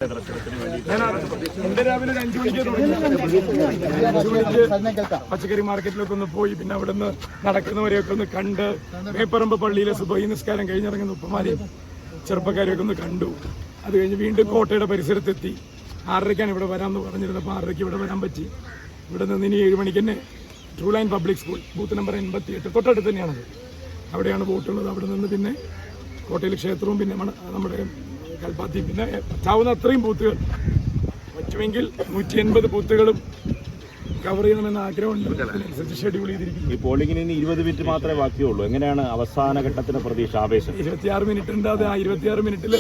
എന്റെ രാവിലെ 5 മണിക്ക് തുടങ്ങി. 5 മണിക്ക് പച്ചക്കറി മാർക്കറ്റിലൊക്കെ ഒന്ന് പോയി, പിന്നെ അവിടെ നിന്ന് നടക്കുന്നവരെയൊക്കെ ഒന്ന് കണ്ട്, മേപ്പറമ്പ് പള്ളിയിലെ സുബഹി നിസ്കാരം കഴിഞ്ഞിറങ്ങുന്ന ഉപ്പമാരെയും ചെറുപ്പക്കാരെയൊക്കെ ഒന്ന് കണ്ടു. അത് കഴിഞ്ഞ് വീണ്ടും കോട്ടയുടെ പരിസരത്തെത്തി. 6:30 ഇവിടെ വരാമെന്ന് പറഞ്ഞിരുന്നപ്പോൾ 6:30 ഇവിടെ വരാൻ പറ്റി. ഇവിടെ നിന്ന് ഇനി 7 മണിക്ക് തന്നെ true line public school booth number 88 തൊട്ടടുത്ത് തന്നെയാണത്. അവിടെയാണ് വോട്ടുള്ളത്. അവിടെ നിന്ന് പിന്നെ കോട്ടയിൽ ക്ഷേത്രവും പിന്നെ നമ്മുടെ കൽപ്പാത്തി, പിന്നെ പറ്റാവുന്ന അത്രയും ബൂത്തുകൾ പറ്റുമെങ്കിൽ 180 ബൂത്തുകളും കവർ ചെയ്യണമെന്ന ആഗ്രഹമുണ്ട്. അതിനനുസരിച്ച് ഷെഡ്യൂൾ ചെയ്തിരിക്കുന്നു. ഈ പോളിംഗിന് ഇനി 20 മിനിറ്റ് മാത്രമേ ബാക്കിയുള്ളൂ. എങ്ങനെയാണ് അവസാന ഘട്ടത്തിന്റെ പ്രതീക്ഷ, ആവേശം? 26 മിനിറ്റ് ഉണ്ട്. അത് ആ 26 മിനിറ്റിൽ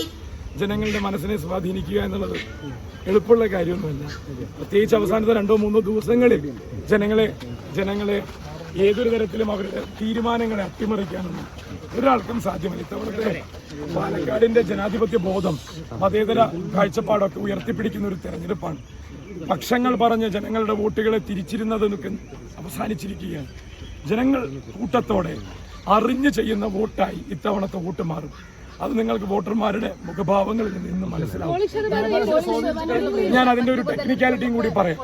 ജനങ്ങളുടെ മനസ്സിനെ സ്വാധീനിക്കുക എന്നുള്ളത് എളുപ്പമുള്ള കാര്യമൊന്നുമല്ല. പ്രത്യേകിച്ച് അവസാനത്തെ 2-3 ദിവസങ്ങളിൽ ജനങ്ങളെ ഏതൊരു തരത്തിലും അവരുടെ തീരുമാനങ്ങളെ അട്ടിമറിക്കാനൊന്നും ഒരാൾക്കും സാധ്യമല്ല. ഇത്തവണത്തെ പാലക്കാടിന്റെ ജനാധിപത്യ ബോധം, മതേതര കാഴ്ചപ്പാടൊക്കെ ഉയർത്തിപ്പിടിക്കുന്ന ഒരു തെരഞ്ഞെടുപ്പാണ്. പക്ഷങ്ങൾ പറഞ്ഞ് ജനങ്ങളുടെ വോട്ടുകളെ തിരിച്ചിരുന്നത് അവസാനിച്ചിരിക്കുകയാണ്. ജനങ്ങൾ കൂട്ടത്തോടെ അറിഞ്ഞു ചെയ്യുന്ന വോട്ടായി ഇത്തവണത്തെ വോട്ട് മാറും. അത് നിങ്ങൾക്ക് വോട്ടർമാരുടെ മുഖഭാവങ്ങളിൽ നിന്ന് മനസ്സിലാവും. ഞാൻ അതിന്റെ ഒരു ടെക്നിക്കാലിറ്റിയും കൂടി പറയാം.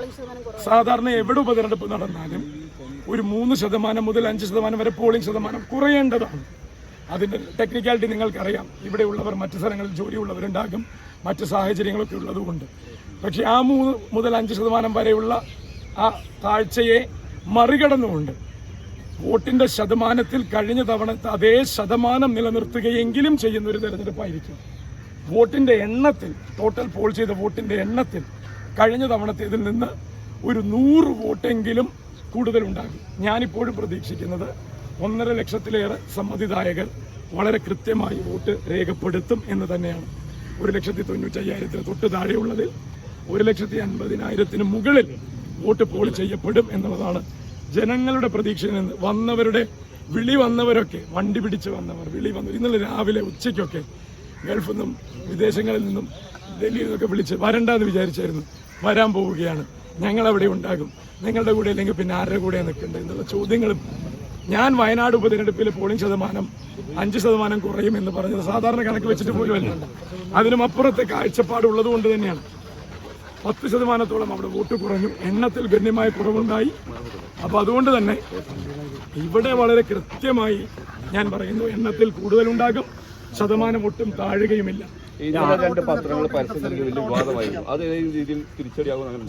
സാധാരണ എവിടെ ഉപതെരഞ്ഞെടുപ്പ് നടന്നാലും ഒരു 3% മുതൽ 5% വരെ പോളിംഗ് ശതമാനം കുറയേണ്ടതാണ്. അതിന്റെ ടെക്നിക്കാലിറ്റി നിങ്ങൾക്കറിയാം. ഇവിടെയുള്ളവർ മറ്റു സ്ഥലങ്ങളിൽ ജോലിയുള്ളവരുണ്ടാകും, മറ്റു സാഹചര്യങ്ങളൊക്കെ ഉള്ളതുകൊണ്ട്. പക്ഷെ ആ 3 മുതൽ 5% വരെയുള്ള ആ താഴ്ചയെ മറികടന്നുകൊണ്ട് വോട്ടിന്റെ ശതമാനത്തിൽ കഴിഞ്ഞ തവണത്തെ അതേ ശതമാനം നിലനിർത്തുകയെങ്കിലും ചെയ്യുന്ന ഒരു തെരഞ്ഞെടുപ്പായിരിക്കും. വോട്ടിന്റെ എണ്ണത്തിൽ, ടോട്ടൽ പോൾ ചെയ്ത വോട്ടിന്റെ എണ്ണത്തിൽ കഴിഞ്ഞ തവണത്തേതിൽ നിന്ന് ഒരു 100 വോട്ടെങ്കിലും കൂടുതലുണ്ടാകും. ഞാനിപ്പോഴും പ്രതീക്ഷിക്കുന്നത് 1.5 ലക്ഷത്തിലേറെ സമ്മതിദായകർ വളരെ കൃത്യമായി വോട്ട് രേഖപ്പെടുത്തും എന്ന് തന്നെയാണ്. 1,95,000 തൊട്ട് താഴെയുള്ളതിൽ 1,50,000 മുകളിൽ വോട്ട് പോൾ ചെയ്യപ്പെടും എന്നുള്ളതാണ് ജനങ്ങളുടെ പ്രതീക്ഷയിൽ നിന്ന്. വന്നവരൊക്കെ വണ്ടി പിടിച്ച് വന്നവർ, ഇന്നലെ രാവിലെ ഉച്ചയ്ക്കൊക്കെ ഗൾഫിൽ നിന്നും വിദേശങ്ങളിൽ നിന്നും ഡൽഹിയിൽ നിന്നൊക്കെ വിളിച്ച് വരണ്ടെന്ന് വിചാരിച്ചായിരുന്നു. വരാൻ പോവുകയാണ്, ഞങ്ങളവിടെ ഉണ്ടാകും, നിങ്ങളുടെ കൂടെ അല്ലെങ്കിൽ പിന്നെ ആരുടെ കൂടെ നിൽക്കേണ്ടത് എന്നുള്ള ചോദ്യങ്ങളും. ഞാൻ വയനാട് ഉപതെരഞ്ഞെടുപ്പിലെ പോളിംഗ് ശതമാനം 5% കുറയുമെന്ന് പറഞ്ഞത് സാധാരണ കണക്ക് വെച്ചിട്ട് പോലുമല്ല. അതിനും അപ്പുറത്തെ കാഴ്ചപ്പാടുള്ളത് കൊണ്ട് തന്നെയാണ്. 10% അവിടെ വോട്ട് കുറഞ്ഞു, എണ്ണത്തിൽ ഗണ്യമായ കുറവുണ്ടായി. അപ്പോൾ അതുകൊണ്ട് തന്നെ ഇവിടെ വളരെ കൃത്യമായി ഞാൻ പറയുന്നു, എണ്ണത്തിൽ കൂടുതലുണ്ടാകും, ശതമാനം ഒട്ടും താഴുകയുമില്ല.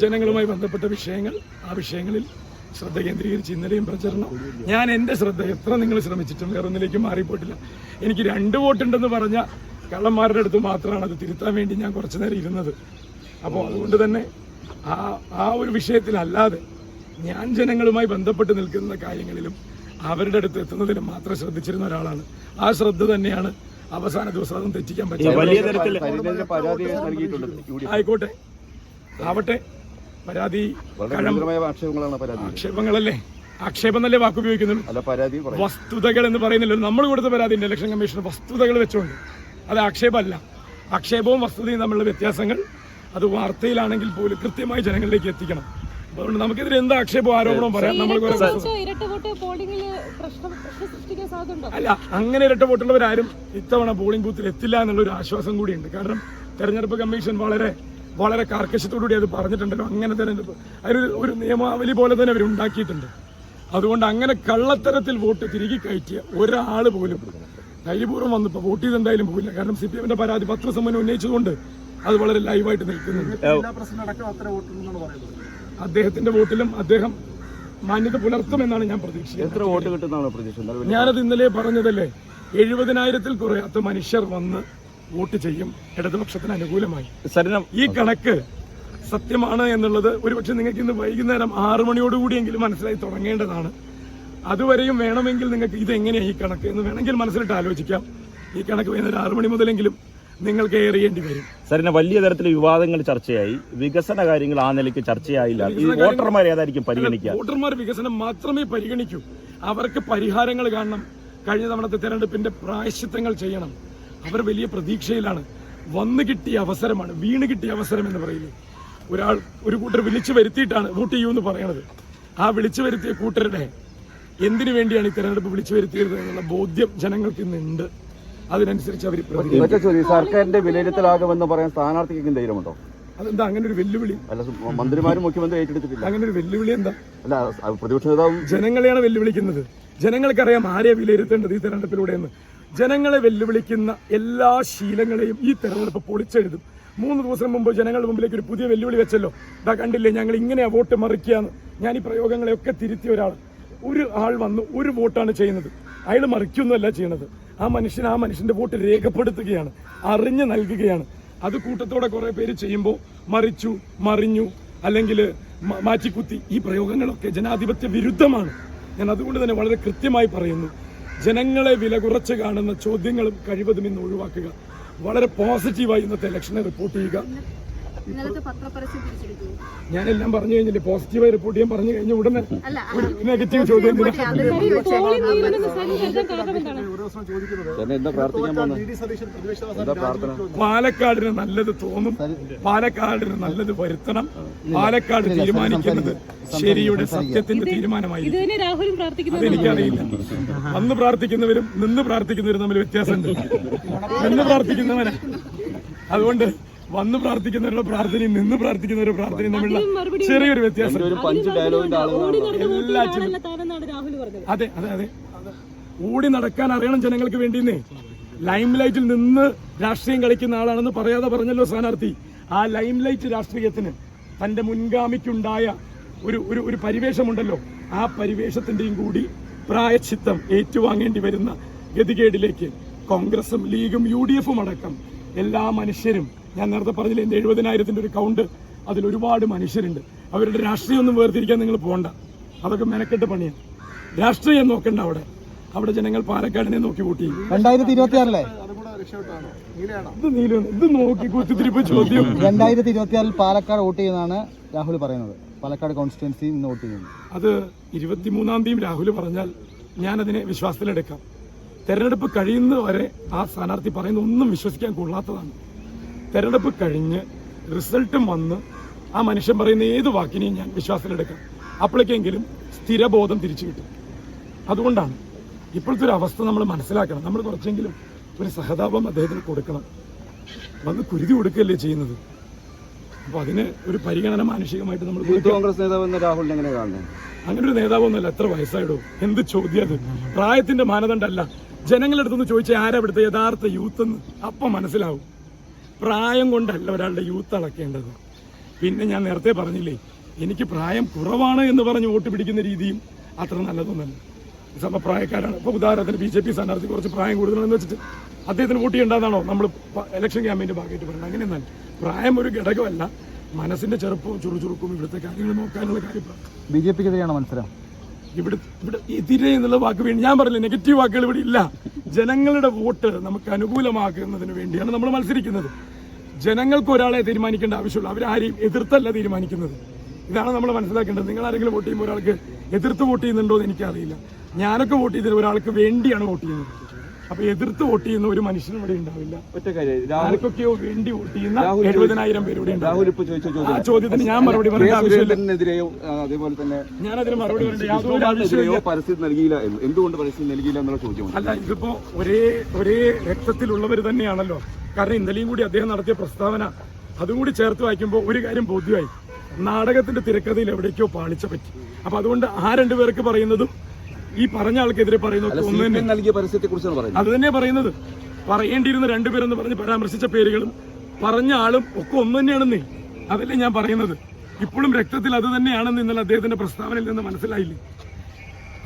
ജനങ്ങളുമായി ബന്ധപ്പെട്ട വിഷയങ്ങൾ, ആ വിഷയങ്ങളിൽ ശ്രദ്ധ കേന്ദ്രീകരിച്ച് ഇന്നലെയും പ്രചരണം. ഞാൻ എൻ്റെ ശ്രദ്ധ എത്ര നിങ്ങൾ ശ്രമിച്ചിട്ടും വേറൊന്നിലേക്കും മാറിപ്പോയിട്ടില്ല. എനിക്ക് 2 വോട്ടുണ്ടെന്ന് പറഞ്ഞ കള്ളന്മാരുടെ അടുത്ത് മാത്രമാണ് അത് തിരുത്താൻ വേണ്ടി ഞാൻ കുറച്ചു നേരം ഇരുന്നത്. അപ്പോൾ അതുകൊണ്ട് തന്നെ ആ ഒരു വിഷയത്തിലല്ലാതെ ഞാൻ ജനങ്ങളുമായി ബന്ധപ്പെട്ട് നിൽക്കുന്ന കാര്യങ്ങളിലും അവരുടെ അടുത്ത് എത്തുന്നതിലും മാത്രം ശ്രദ്ധിച്ചിരുന്ന ഒരാളാണ്. ആ ശ്രദ്ധ തന്നെയാണ് അവസാന ദിവസം അതും തെറ്റിക്കാൻ പറ്റില്ല. ആയിക്കോട്ടെ, ആവട്ടെ. പരാതി ആക്ഷേപങ്ങളല്ലേ, ആക്ഷേപം തന്നെ വാക്കുപയോഗിക്കുന്നുള്ളൂ. വസ്തുതകൾ എന്ന് പറയുന്നില്ലല്ലോ. നമ്മൾ കൊടുത്ത പരാതി ഇലക്ഷൻ കമ്മീഷൻ വസ്തുതകൾ വെച്ചുകൊണ്ട്, അത് ആക്ഷേപമല്ല. ആക്ഷേപവും വസ്തുതയും തമ്മിലുള്ള വ്യത്യാസങ്ങൾ അത് വാർത്തയിലാണെങ്കിൽ പോലും കൃത്യമായി ജനങ്ങളിലേക്ക് എത്തിക്കണം. അതുകൊണ്ട് നമുക്കെതിരെ എന്ത് ആക്ഷേപവും ആരോപണവും പറയാം. നമ്മൾ അല്ല, അങ്ങനെ ഇരട്ട വോട്ടുള്ളവരാരും ഇത്തവണ പോളിംഗ് ബൂത്തിൽ എത്തില്ല എന്നുള്ളൊരു ആശ്വാസം കൂടിയുണ്ട്. കാരണം തെരഞ്ഞെടുപ്പ് കമ്മീഷൻ വളരെ കാർക്കശ്യത്തോടുകൂടി അത് പറഞ്ഞിട്ടുണ്ടല്ലോ. അങ്ങനെ തെരഞ്ഞെടുപ്പ് ഒരു നിയമാവലി പോലെ തന്നെ അവർ ഉണ്ടാക്കിയിട്ടുണ്ട്. അതുകൊണ്ട് അങ്ങനെ കള്ളത്തരത്തിൽ വോട്ട് തിരികെ കയറ്റിയ ഒരാൾ പോലും ധൈര്യപൂർവ്വം വന്നിപ്പോൾ വോട്ട് ചെയ്തെന്തായാലും പോയില്ല. കാരണം CPM പരാതി 10 ദിവസം മുന്നേ ഉന്നയിച്ചതുകൊണ്ട് അത് വളരെ ലൈവായിട്ട് നിൽക്കുന്നുണ്ട്. അദ്ദേഹത്തിന്റെ വോട്ടിലും അദ്ദേഹം മാന്യത പുലർത്തുമെന്നാണ് ഞാൻ പ്രതീക്ഷിക്കുന്നത്. ഞാനത് ഇന്നലെ പറഞ്ഞതല്ലേ, 70,000-ൽ കുറയാത്ത മനുഷ്യർ വന്ന് വോട്ട് ചെയ്യും ഇടതുപക്ഷത്തിന് അനുകൂലമായി. ഈ കണക്ക് സത്യമാണ് എന്നുള്ളത് ഒരുപക്ഷെ നിങ്ങൾക്ക് ഇന്ന് വൈകുന്നേരം 6 മണിയോടുകൂടിയെങ്കിലും മനസ്സിലായി തുടങ്ങേണ്ടതാണ്. അതുവരെയും വേണമെങ്കിൽ നിങ്ങൾക്ക് ഇതെങ്ങനെയാണ് ഈ കണക്ക് എന്ന് വേണമെങ്കിൽ മനസ്സിലിട്ട് ആലോചിക്കാം. ഈ കണക്ക് വൈകുന്നേരം 6 മണി മുതലെങ്കിലും നിങ്ങൾക്ക് ഏറിയേണ്ടി വരും. സാറിന് വലിയ തരത്തിൽ വിവാദങ്ങൾ ചർച്ചയായി, വികസന കാര്യങ്ങൾ ആ നിലയ്ക്ക് ചർച്ചയായില്ല. വോട്ടർമാർ ഏതായിരിക്കും പരിഗണിക്കുക? വോട്ടർമാർ വികസനം മാത്രമേ പരിഗണിക്കൂ. അവർക്ക് പരിഹാരങ്ങൾ കാണണം. കഴിഞ്ഞ തവണത്തെ തെരഞ്ഞെടുപ്പിന്റെ പ്രായശ്ചിത്തങ്ങൾ ചെയ്യണം. അവർ വലിയ പ്രതീക്ഷയിലാണ്. വന്നു കിട്ടിയ അവസരമാണ്, വീണ് കിട്ടിയ അവസരം എന്ന് പറയില്ലേ. ഒരു കൂട്ടർ വിളിച്ചു വരുത്തിയിട്ടാണ് വോട്ട് ചെയ്യൂന്ന് പറയണത്. ആ വിളിച്ചു വരുത്തിയ കൂട്ടരുടെ എന്തിനു വേണ്ടിയാണ് ഈ തെരഞ്ഞെടുപ്പ് വിളിച്ചു വരുത്തിയത് എന്നുള്ള ബോധ്യം ജനങ്ങൾക്ക് ഇന്നുണ്ട്. അതിനനുസരിച്ച് അവർ പ്രതികരിക്കും. സർക്കാരിന്റെ വിലയിരുത്തലാകുമെന്ന് പറയാൻ സ്ഥാനാർത്ഥിക്ക് ധൈര്യമുണ്ടോ? അതെന്താ അങ്ങനെ ഒരു വെല്ലുവിളി? അല്ല, മന്ത്രിമാരും മുഖ്യമന്ത്രി ഏറ്റെടുത്തിട്ടില്ല. അങ്ങനെ ഒരു വെല്ലുവിളി എന്താ? അല്ല, പ്രതിപക്ഷ നേതാവും ജനങ്ങളെയാണ് വെല്ലുവിളിക്കുന്നത്. ജനങ്ങൾക്കറിയാം ആരെയാ വിലയിരുത്തേണ്ടത് ഈ തെരഞ്ഞെടുപ്പിലൂടെയെന്ന്. ജനങ്ങളെ വെല്ലുവിളിക്കുന്ന എല്ലാ ശീലങ്ങളെയും ഈ തെരഞ്ഞെടുപ്പ് പൊളിച്ചെഴുതും. 3 ദിവസം മുമ്പ് ജനങ്ങളുടെ മുമ്പിലേക്ക് ഒരു പുതിയ വെല്ലുവിളി വെച്ചല്ലോ. ഇതാ കണ്ടില്ലേ, ഞങ്ങൾ ഇങ്ങനെയാ വോട്ട് മറിക്കുകയാണ്. ഞാൻ ഈ പ്രയോഗങ്ങളെയൊക്കെ തിരുത്തിയ ഒരു ആൾ വന്ന് ഒരു വോട്ടാണ് ചെയ്യുന്നത്. അയാൾ മറിക്കൊന്നുമല്ല ചെയ്യണത്. ആ മനുഷ്യന്റെ വോട്ട് രേഖപ്പെടുത്തുകയാണ്, അറിഞ്ഞ് നൽകുകയാണ്. അത് കൂട്ടത്തോടെ കുറെ പേര് ചെയ്യുമ്പോൾ മറിച്ചു, മറിഞ്ഞു, അല്ലെങ്കിൽ മാറ്റിക്കുത്തി, ഈ പ്രയോഗങ്ങളൊക്കെ ജനാധിപത്യ വിരുദ്ധമാണ്. ഞാൻ അതുകൊണ്ട് തന്നെ വളരെ കൃത്യമായി പറയുന്നു, ജനങ്ങളെ വില കുറച്ച് കാണുന്ന ചോദ്യങ്ങളും കഴിവതും ഇന്ന് ഒഴിവാക്കുക. വളരെ പോസിറ്റീവായി ഇന്നത്തെ ഇലക്ഷനെ റിപ്പോർട്ട് ചെയ്യുക. ഞാനെല്ലാം പറഞ്ഞു കഴിഞ്ഞില്ലേ, പോസിറ്റീവായി റിപ്പോർട്ട് ചെയ്യാൻ പറഞ്ഞു കഴിഞ്ഞ ഉടനെ ഒരു നെഗറ്റീവ് ചോദ്യം പാലക്കാടിന് നല്ലത് തോന്നും, പാലക്കാടിന് നല്ലത് വരുത്തണം. പാലക്കാട് തീരുമാനിക്കുന്നത് ശരിയുടെ സത്യത്തിന്റെ തീരുമാനമായിരിക്കും. അതെനിക്കറിയില്ല. അന്ന് പ്രാർത്ഥിക്കുന്നവരും നിന്ന് പ്രാർത്ഥിക്കുന്നവരും തമ്മിൽ വ്യത്യാസമുണ്ട്. നിന്ന് പ്രാർത്ഥിക്കുന്നവനാ, അതുകൊണ്ട് വന്ന് പ്രാർത്ഥിക്കുന്നവരുടെ പ്രാർത്ഥനയും നിന്ന് പ്രാർത്ഥിക്കുന്നവരുടെ പ്രാർത്ഥനയും തമ്മിലുള്ള ചെറിയൊരു വ്യത്യാസം. അതെ അതെ അതെ ഓടി നടക്കാൻ അറിയണം ജനങ്ങൾക്ക് വേണ്ടിയെന്നേ. ലൈം ലൈറ്റിൽ നിന്ന് രാഷ്ട്രീയം കളിക്കുന്ന ആളാണെന്ന് പറയാതെ പറഞ്ഞല്ലോ സ്ഥാനാർത്ഥി. ആ ലൈം ലൈറ്റ് രാഷ്ട്രീയത്തിന് തന്റെ മുൻഗാമിക്കുണ്ടായ ഒരു പരിവേഷമുണ്ടല്ലോ, ആ പരിവേഷത്തിന്റെയും കൂടി പ്രായശ്ചിത്തം ഏറ്റുവാങ്ങേണ്ടി വരുന്ന ഗതികേടിലേക്ക് കോൺഗ്രസും ലീഗും UDF-ഉം അടക്കം എല്ലാ മനുഷ്യരും, ഞാൻ നേരത്തെ പറഞ്ഞില്ല എൻ്റെ 70,000-ന്റെ ഒരു കൗണ്ട്, അതിൽ ഒരുപാട് മനുഷ്യരുണ്ട്. അവരുടെ രാഷ്ട്രീയം ഒന്നും വേർതിരിക്കാൻ നിങ്ങൾ പോകണ്ട, അതൊക്കെ മെനക്കെട്ട് പണിയാണ്. രാഷ്ട്രീയം നോക്കണ്ട. അവിടെ ജനങ്ങൾ പാലക്കാടിനെ നോക്കി വോട്ട് ചെയ്യും. 2026 ഇത് നോക്കി കുത്തിത്തിരിപ്പ് ചോദ്യം. 2026 പാലക്കാട് വോട്ട് ചെയ്യുന്നതാണ് രാഹുൽ പറയുന്നത്. പാലക്കാട് കോൺസ്റ്റിറ്റ്യുവൻസി ഇന്ന് വോട്ട് ചെയ്യുന്നു. അത് 23-ാം തീയതി രാഹുൽ പറഞ്ഞാൽ ഞാനതിനെ വിശ്വാസത്തിലെടുക്കാം. തെരഞ്ഞെടുപ്പ് കഴിയുന്നവരെ ആ സ്ഥാനാർത്ഥി പറയുന്ന ഒന്നും വിശ്വസിക്കാൻ കൊള്ളാത്തതാണ്. തെരഞ്ഞെടുപ്പ് കഴിഞ്ഞ് റിസൾട്ടും വന്ന് ആ മനുഷ്യൻ പറയുന്ന ഏത് വാക്കിനെയും ഞാൻ വിശ്വാസത്തിലെടുക്കാം. അപ്പോഴേക്കെങ്കിലും സ്ഥിരബോധം തിരിച്ചു കിട്ടും. അതുകൊണ്ടാണ് ഇപ്പോഴത്തെ ഒരു അവസ്ഥ നമ്മൾ മനസ്സിലാക്കണം. നമ്മൾ കുറച്ചെങ്കിലും ഒരു സഹതാപം അദ്ദേഹത്തിന് കൊടുക്കണം. വന്ന് കുരുതി കൊടുക്കുകയല്ലേ ചെയ്യുന്നത്. അപ്പൊ അതിന് ഒരു പരിഗണന മാനുഷികമായിട്ട് നമ്മൾ കോൺഗ്രസ് നേതാവ് രാഹുലിനെ എങ്ങനെ കാണുന്നത്? അങ്ങനെ ഒരു നേതാവൊന്നുമല്ല. എത്ര വയസ്സായിടോ? എന്ത് ചോദ്യം അത്? പ്രായത്തിന്റെ മാനദണ്ഡമല്ല. ജനങ്ങളുടെ അടുത്തൊന്ന് ചോദിച്ചാൽ ആരാ ഇവിടുത്തെ യഥാർത്ഥ യൂത്ത് എന്ന് അപ്പം മനസ്സിലാവും. പ്രായം കൊണ്ടല്ല ഒരാളുടെ യൂത്ത് അളക്കേണ്ടത്. പിന്നെ ഞാൻ നേരത്തെ പറഞ്ഞില്ലേ, എനിക്ക് പ്രായം കുറവാണ് എന്ന് പറഞ്ഞ് വോട്ട് പിടിക്കുന്ന രീതിയും അത്ര നല്ലതൊന്നല്ല. സമപ്രായക്കാരാണ്. ഇപ്പോൾ ഉദാഹരണത്തിന് BJP സ്ഥാനാർത്ഥി കുറച്ച് പ്രായം കൂടുതലെന്ന് വെച്ചിട്ട് അദ്ദേഹത്തിന് വോട്ട് ചെയ്യേണ്ടതാണോ നമ്മൾ ഇലക്ഷൻ ക്യാമ്പയിന്റെ ഭാഗമായിട്ട് പറയുന്നത്? അങ്ങനെയൊന്നല്ല. പ്രായം ഒരു ഘടകമല്ല. മനസ്സിന്റെ ചെറുപ്പവും ചുറുചുറുക്കും ഇവിടുത്തെ കാര്യങ്ങൾ നോക്കാനുള്ള കാര്യം. BJP-ക്കെതിരെയാണ് മത്സരം. ഇവിടെ എതിരെ എന്നുള്ള വാക്ക് വേണ്ടി ഞാൻ പറഞ്ഞില്ല, നെഗറ്റീവ് വാക്കുകൾ ഇവിടെ ഇല്ല. ജനങ്ങളുടെ വോട്ട് നമുക്ക് അനുകൂലമാക്കുന്നതിന് വേണ്ടിയാണ് നമ്മൾ മത്സരിക്കുന്നത്. ജനങ്ങൾക്ക് ഒരാളെ തീരുമാനിക്കേണ്ട ആവശ്യമുള്ളൂ. അവരാരെയും എതിർത്തല്ല തീരുമാനിക്കുന്നത്. ഇതാണ് നമ്മൾ മനസ്സിലാക്കേണ്ടത്. നിങ്ങൾ ആരെങ്കിലും വോട്ട് ചെയ്യുമ്പോൾ ഒരാൾക്ക് എതിർത്ത് വോട്ട് ചെയ്യുന്നുണ്ടോ എന്ന് എനിക്കറിയില്ല. ഞാനൊക്കെ വോട്ട് ചെയ്തത് ഒരാൾക്ക് വേണ്ടിയാണ് വോട്ട് ചെയ്യുന്നത്. അപ്പൊ എതിർത്ത് വോട്ട് ചെയ്യുന്ന ഒരു മനുഷ്യനും ഇവിടെ ഉണ്ടാവില്ല. ആർക്കൊക്കെയോ വേണ്ടി വോട്ട് ചെയ്യുന്ന 70,000 പേര് ഇവിടെ ഉണ്ടാവും. ആ ചോദ്യത്തിന് ഞാൻ മറുപടി പറയേണ്ട ആവശ്യമില്ല. ഞാൻ അതിന് മറുപടി പറയേണ്ട യാതൊരു ആവശ്യമില്ല. അല്ല, ഇതിപ്പോ ഒരേ രക്തത്തിലുള്ളവർ തന്നെയാണല്ലോ. കാരണം ഇന്നലെയും കൂടി അദ്ദേഹം നടത്തിയ പ്രസ്താവന അതും കൂടി ചേർത്ത് വായിക്കുമ്പോൾ ഒരു കാര്യം ബോധ്യമായി. നാടകത്തിന്റെ തിരക്കഥയിൽ എവിടേക്കോ പാളിച്ച പറ്റി. അപ്പൊ അതുകൊണ്ട് ആ 2 പേർക്ക് പറയുന്നതും ഈ പറഞ്ഞ ആൾക്കെതിരെ പറയുന്നത് അത് തന്നെ പറയുന്നത്. പറയേണ്ടിയിരുന്ന 2 പേരെന്ന് പറഞ്ഞ് പരാമർശിച്ച പേരുകളും പറഞ്ഞ ആളും ഒക്കെ ഒന്ന് തന്നെയാണെന്നേ. അതല്ലേ ഞാൻ പറയുന്നത്. ഇപ്പോഴും രക്തത്തിൽ അത് തന്നെയാണെന്ന് ഇന്നലെ അദ്ദേഹത്തിന്റെ പ്രസ്താവനയിൽ നിന്ന് മനസ്സിലായില്ലേ?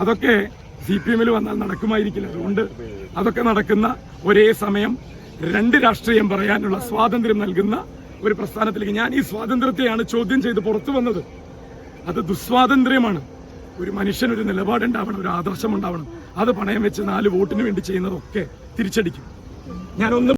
അതൊക്കെ CPM-ൽ വന്നാൽ നടക്കുമായിരിക്കില്ല. അതുകൊണ്ട് അതൊക്കെ നടക്കുന്ന ഒരേ സമയം 2 രാഷ്ട്രീയം പറയാനുള്ള സ്വാതന്ത്ര്യം നൽകുന്ന ഒരു പ്രസ്ഥാനത്തിലേക്ക് ഞാൻ ഈ സ്വാതന്ത്ര്യത്തെയാണ് ചോദ്യം ചെയ്ത് പുറത്തു വന്നത്. അത് ദുസ്വാതന്ത്ര്യമാണ്. ഒരു മനുഷ്യനൊരു നിലപാടുണ്ടാവണം, ഒരു ആദർശം ഉണ്ടാവണം. അത് പണയം വെച്ച് 4 വോട്ടിന് വേണ്ടി ചെയ്യുന്നതൊക്കെ തിരിച്ചടിക്കും. ഞാനൊന്നും